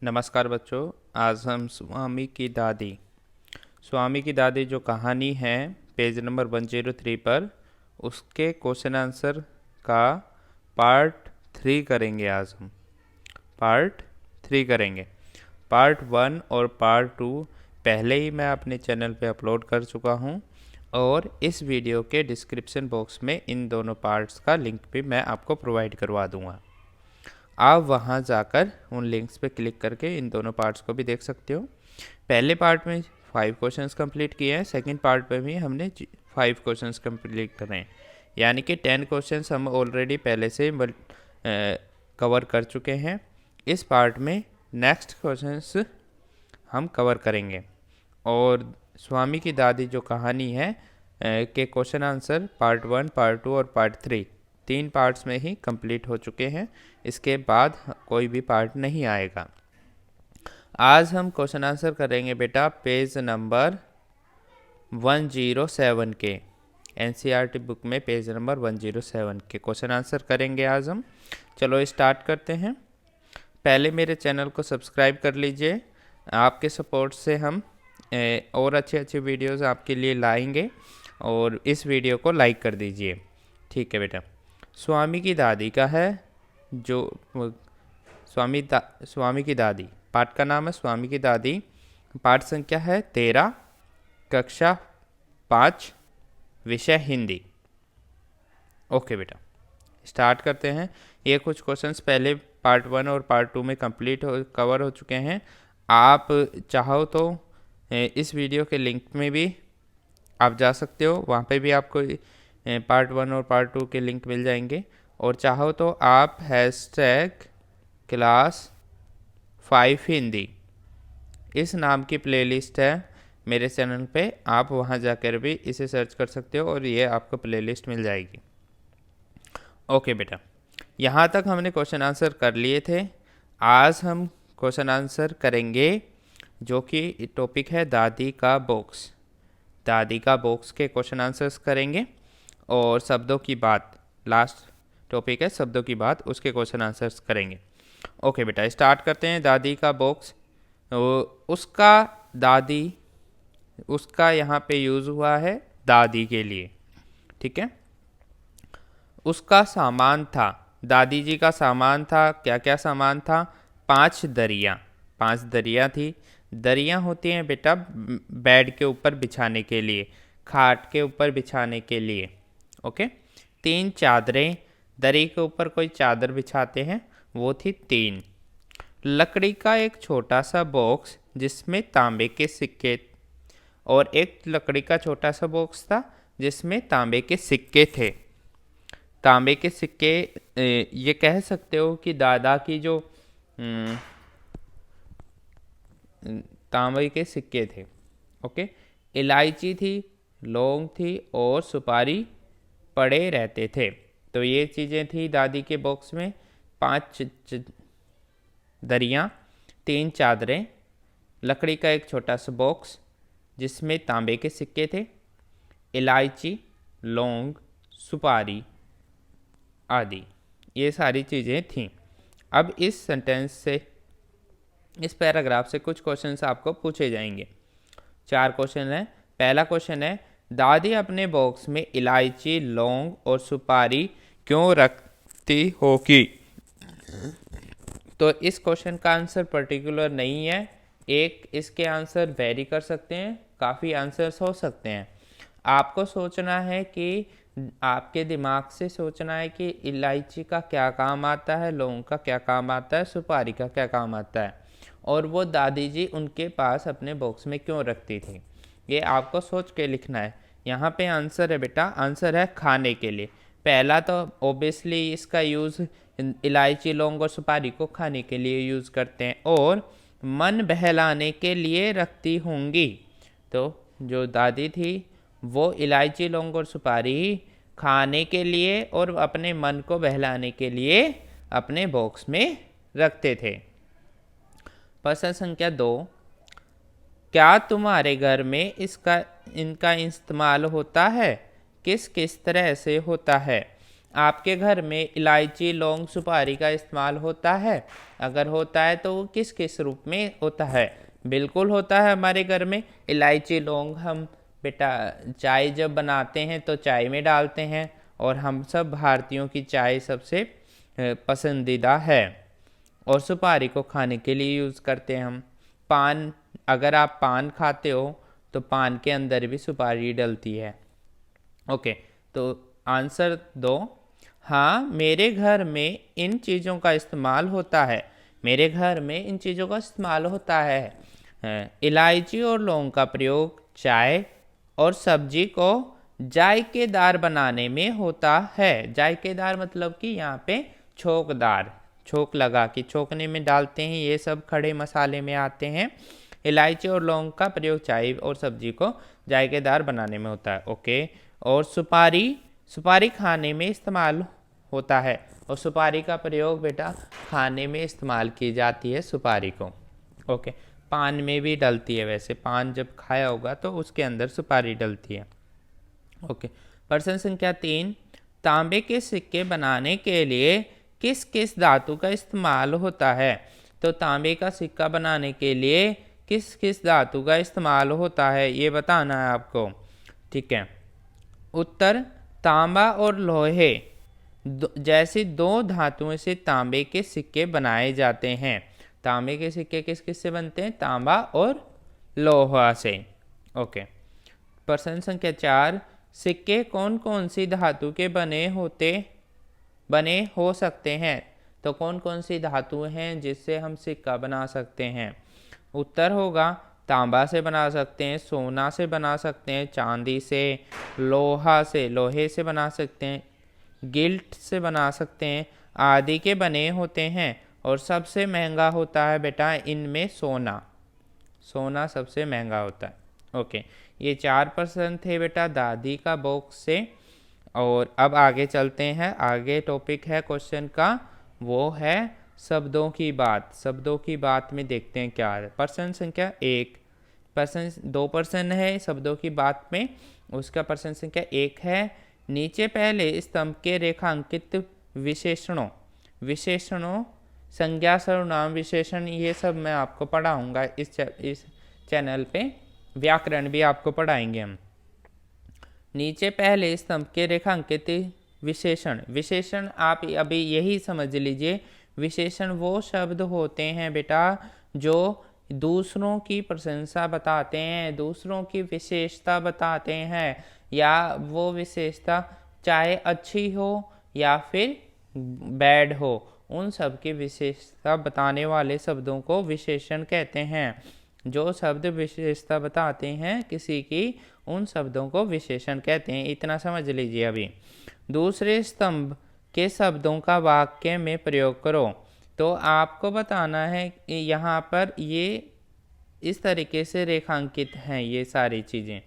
नमस्कार बच्चों। आज हम स्वामी की दादी जो कहानी है पेज नंबर 103 पर उसके क्वेश्चन आंसर का पार्ट 3 करेंगे। आज हम पार्ट 3 करेंगे। पार्ट 1 और पार्ट 2 पहले ही मैं अपने चैनल पे अपलोड कर चुका हूँ और इस वीडियो के डिस्क्रिप्शन बॉक्स में इन दोनों पार्ट्स का लिंक भी मैं आपको प्रोवाइड करवा दूँगा। आप वहां जाकर उन लिंक्स पे क्लिक करके इन दोनों पार्ट्स को भी देख सकते हो। पहले पार्ट में 5 क्वेश्चंस कंप्लीट किए हैं, सेकंड पार्ट में भी हमने 5 क्वेश्चंस कंप्लीट करे हैं, यानी कि 10 क्वेश्चंस हम ऑलरेडी पहले से कवर कर चुके हैं। इस पार्ट में नेक्स्ट क्वेश्चंस हम कवर करेंगे और स्वामी की दादी जो कहानी है के क्वेश्चन आंसर पार्ट 1, पार्ट 2 और पार्ट 3 तीन पार्ट्स में ही कंप्लीट हो चुके हैं। इसके बाद कोई भी पार्ट नहीं आएगा। आज हम क्वेश्चन आंसर करेंगे बेटा पेज नंबर 107 के एनसीईआरटी बुक में पेज नंबर 107 के क्वेश्चन आंसर करेंगे आज हम। चलो स्टार्ट करते हैं। पहले मेरे चैनल को सब्सक्राइब कर लीजिए। आपके सपोर्ट से हम और अच्छे वीडियोस आपके लिए लाएंगे और इस वीडियो को लाइक कर दीजिए। ठीक है बेटा। स्वामी की दादी का है जो स्वामी की दादी, पाठ का नाम है स्वामी की दादी। पाठ संख्या है 13, कक्षा 5, विषय हिंदी। ओके बेटा, स्टार्ट करते हैं। ये कुछ क्वेश्चंस पहले पार्ट 1 और पार्ट 2 में कवर हो चुके हैं। आप चाहो तो इस वीडियो के लिंक में भी आप जा सकते हो, वहाँ पे भी आपको पार्ट 1 और पार्ट 2 के लिंक मिल जाएंगे। और चाहो तो आप #class5 हिंदी इस नाम की प्लेलिस्ट है मेरे चैनल पे, आप वहाँ जाकर भी इसे सर्च कर सकते हो और ये आपको प्लेलिस्ट मिल जाएगी। ओके बेटा, यहाँ तक हमने क्वेश्चन आंसर कर लिए थे। आज हम क्वेश्चन आंसर करेंगे जो कि टॉपिक है दादी का बॉक्स। दादी का बॉक्स के क्वेश्चन आंसर्स करेंगे और शब्दों की बात, लास्ट टॉपिक है शब्दों की बात, उसके क्वेश्चन आंसर्स करेंगे। ओके बेटा, स्टार्ट करते हैं। दादी का बॉक्स, उसका यहाँ पे यूज़ हुआ है दादी के लिए। ठीक है। उसका सामान था, दादी जी का सामान था। क्या क्या सामान था? 5 दरियाँ, 5 दरियाँ थी। दरियाँ होती हैं बेटा बेड के ऊपर बिछाने के लिए, खाट के ऊपर बिछाने के लिए। ओके। 3 चादरें, दरी के ऊपर कोई चादर बिछाते हैं, वो थी 3। लकड़ी का एक छोटा सा बॉक्स जिसमें तांबे के सिक्के, और एक लकड़ी का छोटा सा बॉक्स था जिसमें तांबे के सिक्के थे। तांबे के सिक्के, ये कह सकते हो कि दादा की जो तांबे के सिक्के थे। ओके। इलायची थी, लौंग थी और सुपारी पड़े रहते थे। तो ये चीज़ें थी दादी के बॉक्स में। 5 दरियाँ, 3 चादरें, लकड़ी का एक छोटा सा बॉक्स जिसमें तांबे के सिक्के थे, इलायची, लौंग, सुपारी आदि, ये सारी चीज़ें थीं। अब इस सेंटेंस से, इस पैराग्राफ से कुछ क्वेश्चंस आपको पूछे जाएंगे। 4 क्वेश्चन हैं। पहला क्वेश्चन है, दादी अपने बॉक्स में इलायची, लौंग और सुपारी क्यों रखती होगी? तो इस क्वेश्चन का आंसर पर्टिकुलर नहीं है। एक इसके आंसर वेरी कर सकते हैं, काफ़ी आंसर्स हो सकते हैं। आपको सोचना है कि आपके दिमाग से सोचना है कि इलायची का क्या काम आता है, लौंग का क्या काम आता है, सुपारी का क्या काम आता है, और वो दादी जी उनके पास अपने बॉक्स में क्यों रखती थी। ये आपको सोच के लिखना है। यहाँ पे आंसर है बेटा, आंसर है खाने के लिए। पहला तो ओबियसली इसका यूज़ इलायची, लौंग और सुपारी को खाने के लिए यूज़ करते हैं, और मन बहलाने के लिए रखती होंगी। तो जो दादी थी वो इलायची, लौंग और सुपारी खाने के लिए और अपने मन को बहलाने के लिए अपने बॉक्स में रखते थे। प्रश्न संख्या 2, क्या तुम्हारे घर में इनका इस्तेमाल होता है? किस किस तरह से होता है? आपके घर में इलायची लौंग सुपारी का इस्तेमाल होता है? अगर होता है तो वो किस किस रूप में होता है? बिल्कुल होता है हमारे घर में। इलायची लौंग हम बेटा चाय जब बनाते हैं तो चाय में डालते हैं, और हम सब भारतीयों की चाय सबसे पसंदीदा है। और सुपारी को खाने के लिए यूज़ करते हैं हम। पान, अगर आप पान खाते हो तो पान के अंदर भी सुपारी डलती है। ओके, तो आंसर दो। हाँ, मेरे घर में इन चीज़ों का इस्तेमाल होता है। मेरे घर में इन चीज़ों का इस्तेमाल होता है। इलायची और लौंग का प्रयोग चाय और सब्जी को जायकेदार बनाने में होता है। जायकेदार मतलब कि यहाँ पे छोकदार, छोक लगा कि छोकने में डालते हैं, ये सब खड़े मसाले में आते हैं। इलायची और लौंग का प्रयोग चाय और सब्जी को जायकेदार बनाने में होता है। ओके, और सुपारी, सुपारी खाने में इस्तेमाल होता है, और सुपारी का प्रयोग बेटा खाने में इस्तेमाल की जाती है सुपारी को। ओके, पान में भी डलती है, वैसे पान जब खाया होगा तो उसके अंदर सुपारी डलती है। ओके, प्रश्न संख्या 3, तांबे के सिक्के बनाने के लिए किस किस धातु का इस्तेमाल होता है? तो तांबे का सिक्का बनाने के लिए किस किस धातु का इस्तेमाल होता है, ये बताना है आपको। ठीक है, उत्तर तांबा और लोहे जैसी दो धातुओं से तांबे के सिक्के बनाए जाते हैं। तांबे के सिक्के किस किस से बनते हैं? तांबा और लोहा से। ओके, प्रश्न संख्या 4, सिक्के कौन कौन सी धातु के बने हो सकते हैं? तो कौन कौन सी धातु हैं जिससे हम सिक्का बना सकते हैं? उत्तर होगा तांबा से बना सकते हैं, सोना से बना सकते हैं, चांदी से, लोहा से, लोहे से बना सकते हैं, गिल्ट से बना सकते हैं, आदि के बने होते हैं। और सबसे महंगा होता है बेटा इनमें सोना। सोना सबसे महंगा होता है। ओके, ये 4 प्रश्न थे बेटा दादी का बॉक्स से। और अब आगे चलते हैं। आगे टॉपिक है क्वेश्चन का, वो है शब्दों की बात। शब्दों की बात में देखते हैं क्या है। प्रश्न संख्या 1, प्रश्न 2 प्रश्न है शब्दों की बात में, उसका प्रश्न संख्या 1 है, नीचे पहले स्तंभ के रेखांकित विशेषणों संज्ञा सर्वनाम विशेषण, ये सब मैं आपको पढ़ाऊंगा इस चैनल पे। व्याकरण भी आपको पढ़ाएंगे हम। नीचे पहले स्तंभ के रेखांकित विशेषण आप अभी यही समझ लीजिए, विशेषण वो शब्द होते हैं बेटा जो दूसरों की प्रशंसा बताते हैं, दूसरों की विशेषता बताते हैं, या वो विशेषता चाहे अच्छी हो या फिर बैड हो, उन सब की विशेषता बताने वाले शब्दों को विशेषण कहते हैं। जो शब्द विशेषता बताते हैं किसी की, उन शब्दों को विशेषण कहते हैं। इतना समझ लीजिए। अभी दूसरे स्तंभ के शब्दों का वाक्य में प्रयोग करो। तो आपको बताना है कि यहाँ पर ये इस तरीके से रेखांकित हैं ये सारी चीज़ें,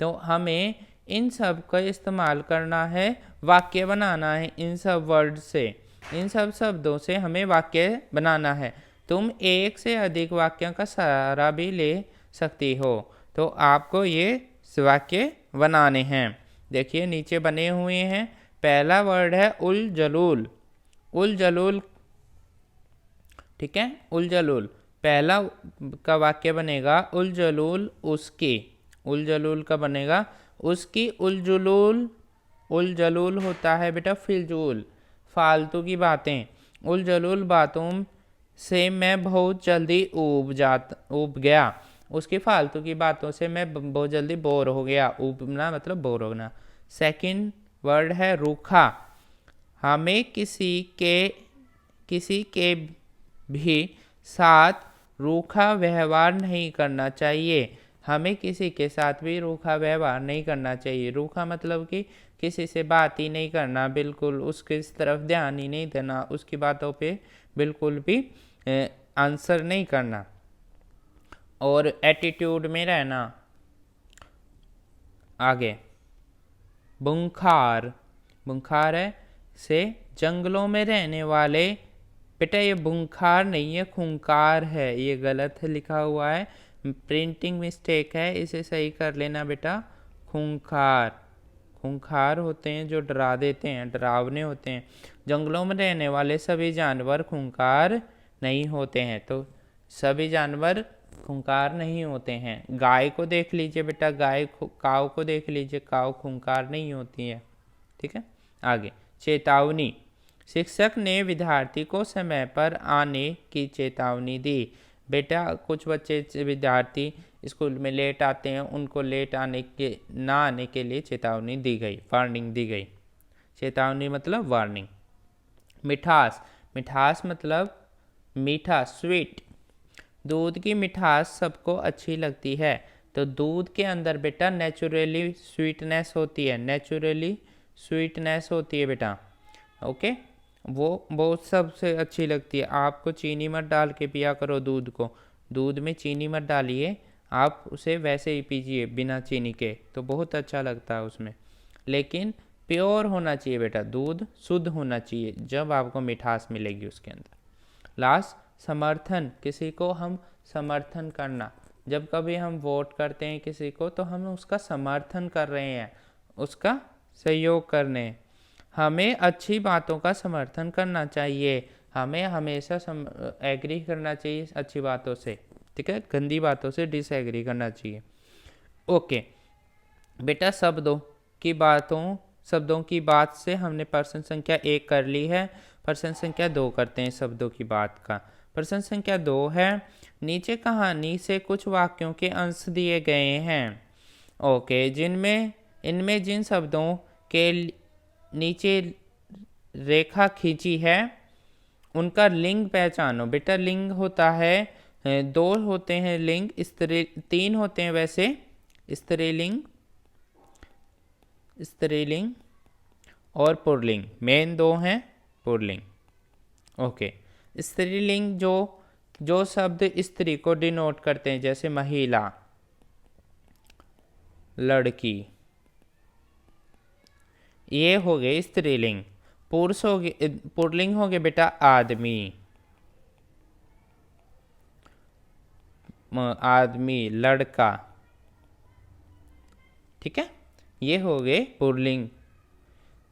तो हमें इन सब का इस्तेमाल करना है, वाक्य बनाना है इन सब वर्ड से, इन सब शब्दों से हमें वाक्य बनाना है। तुम एक से अधिक वाक्यों का सहारा भी ले सकती हो, तो आपको ये वाक्य बनाने हैं। देखिए नीचे बने हुए हैं। पहला वर्ड है उल जलूल। उल जलूल, ठीक है, उल जलूल पहला का वाक्य बनेगा उल जलूल उसकी। उल जलूल का बनेगा उसकी। उल जलूल होता है बेटा फिजूल, फालतू की बातें। उल जलूल बातों से मैं बहुत जल्दी ऊब गया। उसकी फालतू की बातों से मैं बहुत जल्दी बोर हो गया। ऊबना मतलब बोर होना। सेकंड वर्ड है रूखा। हमें किसी के भी साथ रूखा व्यवहार नहीं करना चाहिए। हमें किसी के साथ भी रूखा व्यवहार नहीं करना चाहिए। रूखा मतलब कि किसी से बात ही नहीं करना, बिल्कुल उसके इस तरफ ध्यान ही नहीं देना, उसकी बातों पे बिल्कुल भी आंसर नहीं करना, और एटीट्यूड में रहना। आगे बुंखार। बुंखार है से जंगलों में रहने वाले, बेटा ये बुंखार नहीं है, खूंखार है, ये गलत है लिखा हुआ है, प्रिंटिंग मिस्टेक है, इसे सही कर लेना बेटा। खूंखार, खूंखार होते हैं जो डरा देते हैं, डरावने होते हैं। जंगलों में रहने वाले सभी जानवर खूंखार नहीं होते हैं। तो सभी जानवर खूंखार नहीं होते हैं। गाय को देख लीजिए बेटा, काऊ को देख लीजिए, काऊ खूंखार नहीं होती है। ठीक है, आगे चेतावनी। शिक्षक ने विद्यार्थी को समय पर आने की चेतावनी दी। बेटा कुछ बच्चे विद्यार्थी स्कूल में लेट आते हैं, उनको लेट आने के ना आने के लिए चेतावनी दी गई, वार्निंग दी गई। चेतावनी मतलब वार्निंग। मिठास, मिठास मतलब मीठा, स्वीट। दूध की मिठास सबको अच्छी लगती है। तो दूध के अंदर बेटा नेचुरली स्वीटनेस होती है, नेचुरली स्वीटनेस होती है बेटा। ओके, वो सबसे अच्छी लगती है। आपको चीनी मत डाल के पिया करो दूध को, दूध में चीनी मत डालिए, आप उसे वैसे ही पीजिए बिना चीनी के, तो बहुत अच्छा लगता है उसमें। लेकिन प्योर होना चाहिए बेटा, दूध शुद्ध होना चाहिए, जब आपको मिठास मिलेगी उसके अंदर। लास्ट समर्थन, किसी को हम समर्थन करना। जब कभी हम वोट करते हैं किसी को, तो हम उसका समर्थन कर रहे हैं, उसका सहयोग कर रहे हैं। हमें अच्छी बातों का समर्थन करना चाहिए, हमें हमेशा एग्री करना चाहिए अच्छी बातों से। ठीक है, गंदी बातों से डिसएग्री करना चाहिए। ओके बेटा, शब्दों की बात से हमने प्रश्न संख्या 1 कर ली है। प्रश्न संख्या 2 करते हैं शब्दों की बात का। प्रश्न संख्या 2 है, नीचे कहानी से कुछ वाक्यों के अंश दिए गए हैं। ओके, इनमें जिन शब्दों के नीचे रेखा खींची है उनका लिंग पहचानो। बेटा लिंग होता है, 2 होते हैं लिंग, 3 होते हैं वैसे, स्त्रीलिंग और पुल्लिंग। मेन 2 हैं पुल्लिंग। ओके, स्त्रीलिंग जो शब्द स्त्री को डिनोट करते हैं, जैसे महिला, लड़की, ये हो गए स्त्रीलिंग। पुल्लिंग हो गए बेटा आदमी, लड़का। ठीक है, ये हो गए पुल्लिंग।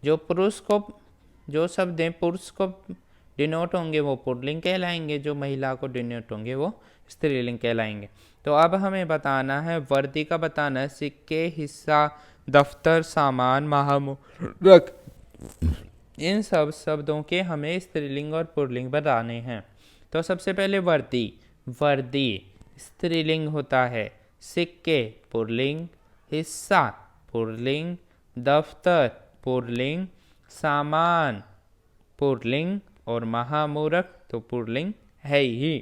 जो शब्द हैं पुरुष को डिनोट होंगे वो पुल्लिंग कहलाएंगे, जो महिला को डिनोट होंगे वो स्त्रीलिंग कहलाएंगे। तो अब हमें बताना है, वर्दी का बताना है, सिक्के, हिस्सा, दफ्तर, सामान, महामूरक, इन सब शब्दों के हमें स्त्रीलिंग और पुल्लिंग बताने हैं। तो सबसे पहले वर्दी स्त्रीलिंग होता है, सिक्के पुल्लिंग, हिस्सा पुल्लिंग, दफ्तर पुल्लिंग, सामान पुल्लिंग और महामूरक तो पुल्लिंग है ही।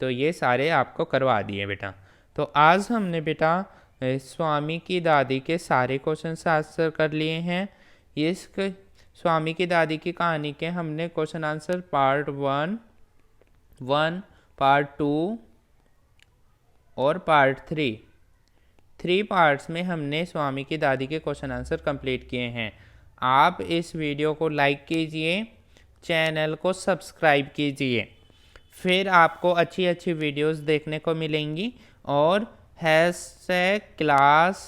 तो ये सारे आपको करवा दिए बेटा। तो आज हमने बेटा स्वामी की दादी के सारे क्वेश्चन आंसर कर लिए हैं। इस स्वामी की दादी की कहानी के हमने क्वेश्चन आंसर पार्ट 1, पार्ट 2 और पार्ट 3 पार्ट्स में हमने स्वामी की दादी के क्वेश्चन आंसर कंप्लीट किए हैं। आप इस वीडियो को लाइक कीजिए, चैनल को सब्सक्राइब कीजिए, फिर आपको अच्छी अच्छी वीडियोस देखने को मिलेंगी। और #class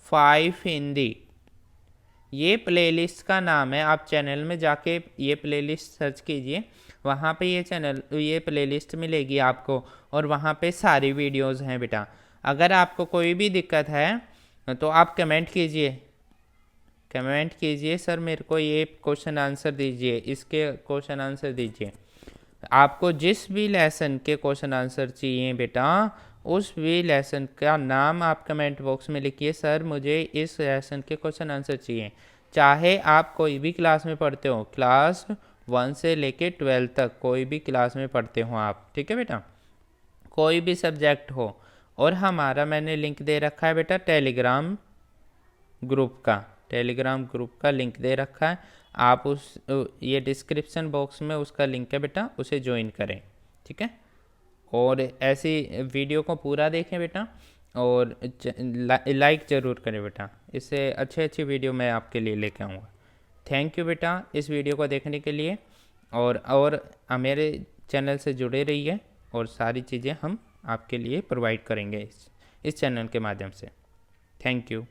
5 हिंदी ये प्लेलिस्ट का नाम है। आप चैनल में जाके ये प्लेलिस्ट सर्च कीजिए, वहाँ पे ये प्लेलिस्ट मिलेगी आपको, और वहाँ पे सारी वीडियोस हैं बेटा। अगर आपको कोई भी दिक्कत है तो आप कमेंट कीजिए, सर मेरे को ये क्वेश्चन आंसर दीजिए, इसके क्वेश्चन आंसर दीजिए। आपको जिस भी लेसन के क्वेश्चन आंसर चाहिए बेटा, उस भी लेसन का नाम आप कमेंट बॉक्स में लिखिए, सर मुझे इस लेसन के क्वेश्चन आंसर चाहिए। चाहे आप कोई भी क्लास में पढ़ते हो, क्लास 1 से लेके 12 तक कोई भी क्लास में पढ़ते हो आप, ठीक है बेटा, कोई भी सब्जेक्ट हो। और हमारा मैंने लिंक दे रखा है बेटा टेलीग्राम ग्रुप का लिंक दे रखा है। आप ये डिस्क्रिप्शन बॉक्स में उसका लिंक है बेटा, उसे ज्वाइन करें, ठीक है। और ऐसी वीडियो को पूरा देखें बेटा, और लाइक ज़रूर करें बेटा, इससे अच्छी वीडियो मैं आपके लिए लेके आऊँगा। थैंक यू बेटा इस वीडियो को देखने के लिए, और मेरे चैनल से जुड़े रहिए, और सारी चीज़ें हम आपके लिए प्रोवाइड करेंगे इस चैनल के माध्यम से। Thank you.